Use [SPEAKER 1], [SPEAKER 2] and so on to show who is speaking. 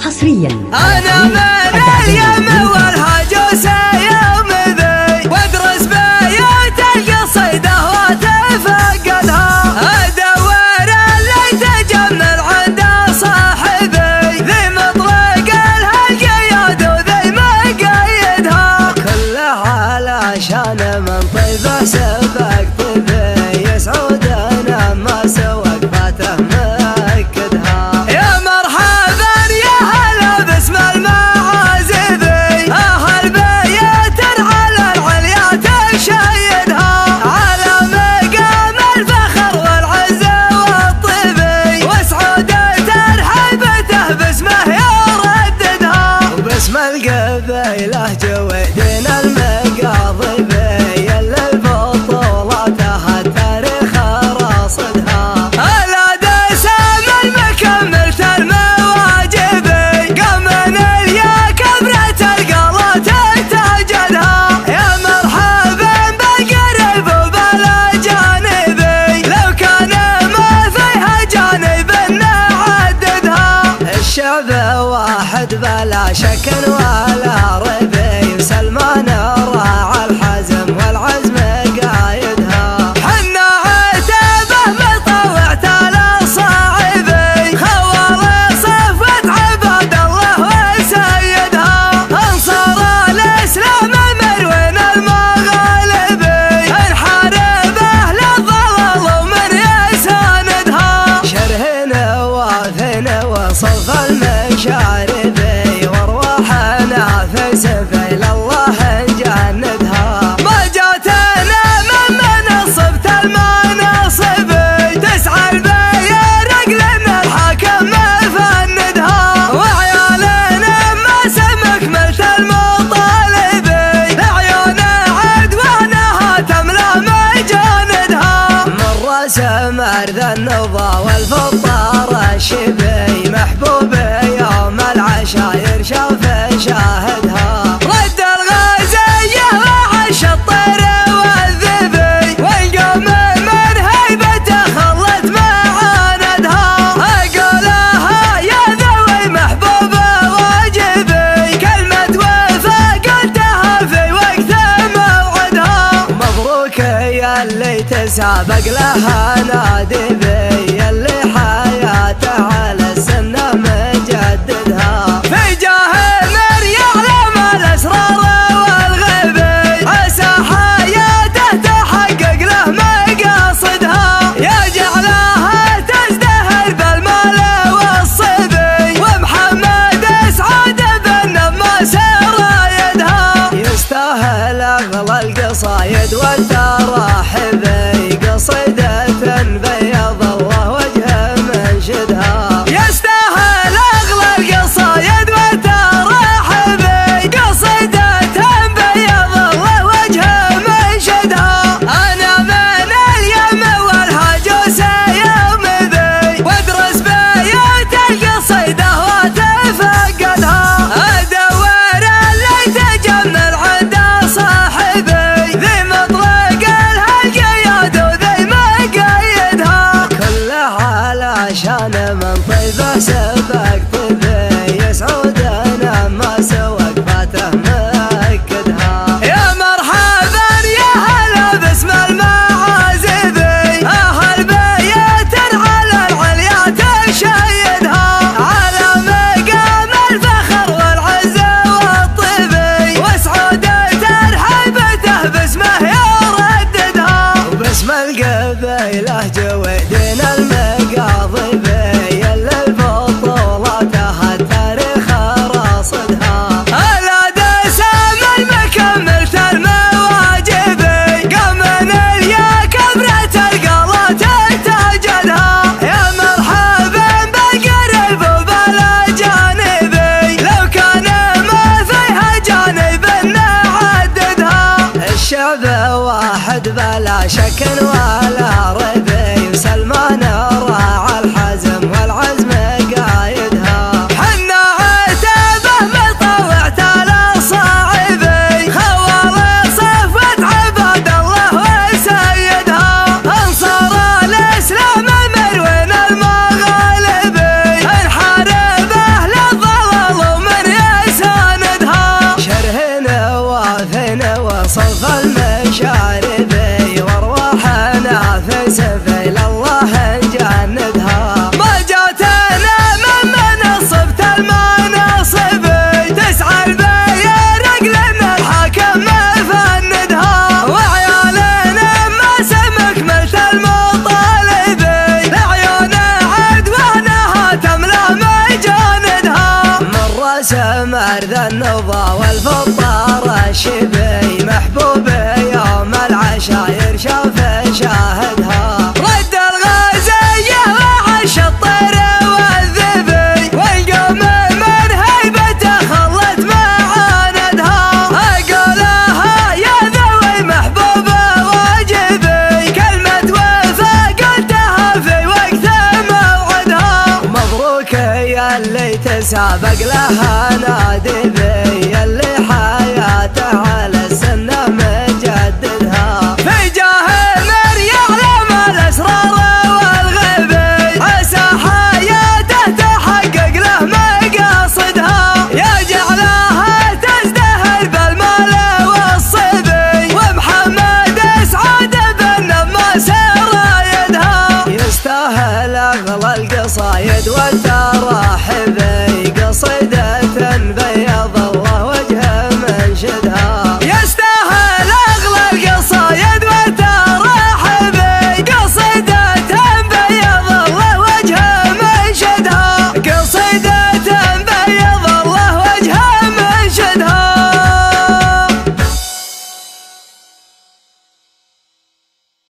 [SPEAKER 1] حصريا
[SPEAKER 2] أنا من اليمن والهجوس يوم ذي وادرس بيوت القصيدة وتفقدها أدور اللي تجمل عند صاحبي ذي مطرق الهالقياد وذي مقيدها كلها علشان من طيبه سبق طيبي يسعدنا ما سوق فاته مكدها يا مرحبا يا هلا باسم المعازبي أهل بيت على العليا تشيدها على مقام الفخر والعزة والطيبي وسعودة هيبته باسمه يرددها وباسم القبيلة جويدين المقاضبي اللي البطولاتها التاريخ راصدها الأدى سام المكملة المواجبي قام من اليا كبرة القلات تجدها يا مرحبا بالقريب وبالأجانبي لو كان ما فيها جانب نعددها الشعب واحد بلا شك ولا ريب وسلمان راعى الحزم والعزم قايدها حنا عتبه مطوعت على صاعبي خوال صفوة عباد الله وسيدها انصار الاسلام المروين المغالبي انحارب اهل الضلال ومن يساندها شرهنا واثنا وصف المشاربي وارواحنا في سبيل الله نجندها ما جاتنا من منصبة المناصبي تسعى البيرق لنا الحاكم مفندها وعيالنا ما سمك ملت المطالبي لعيون عدوانها تملا مجاندها من راس مرذ النضا والفطار الشبي محبوبي يوم العشاير شاف شاهدها رد الغازية وعش الطير والذبي والقوم من هيبته خلت معاندها أقولها يا ذوي محبوبة واجبي كلمة وفا قلتها في وقت موعدها مبروك يا اللي تسابق لها نادبي اللي حياته على السنة مجددها في جاه من يعلم الأسرار والغيبي عسى حياته تحقق له مقاصدها يجعلها تزدهر بالمال والصبي ومحمد اسعد بن ما رايدها يستاهل اغلى القصايد والتراحبي قصيدة بيض الله وجه منشدها يستاهل اغلى القصايد والتراحبي قصيدة بيض الله وجه منشدها انا من اليمن والهجوس يوم ذي وادرس بيوت القصيدة وتفقدها ادور اللي تجمل عند صاحبي ذي مطرق الهالقياد وذي مقيدها كلها علشان من طيبه سبق طيبي يسعدنا ما سوق فاته مكدها يا مرحبا يا هلا باسم المعازبي اهل بيت على العليا تشيدها على مقام الفخر والعزة والطيبي وسعودة هيبته باسمه يرددها وباسم القبيلة جويدين المقاضبي اللي البطولاتها التاريخ راصدها الأدى سام المكملة المواجبي قام من اليا كبرة القلات تجدها يا مرحبا بالقريب وبالأجانبي لو كان ما فيها جانب نعددها الشعب واحد بلا شك ولا ريب وسلمان راعى الحزم والعزم قايدها حنا عتبه مطوعت على صاعبي خوال صفوة عباد الله وسيدها انصار الاسلام المروين المغالبي انحارب اهل الضلال سمر ذا النوبة والفطار الشبي محبوبي يوم العشاير شاف شاهدها رد الغازية وعش الطير والذبي والقوم من هيبته خلت معاندها أقولها يا ذوي محبوبة واجبي كلمة وفا قلتها في وقت موعدها مبروك يا اللي تسابق لها نادي بي اللي حياته على السنة مجددها في جاه من يعلم الأسرار والغيبي عسى حياته تحقق له مقاصدها يجعلها تزدهر بالمال والصبي ومحمد اسعد بالنماس رايدها يستاهل أغلى القصايد والتراحب قصيدة بيض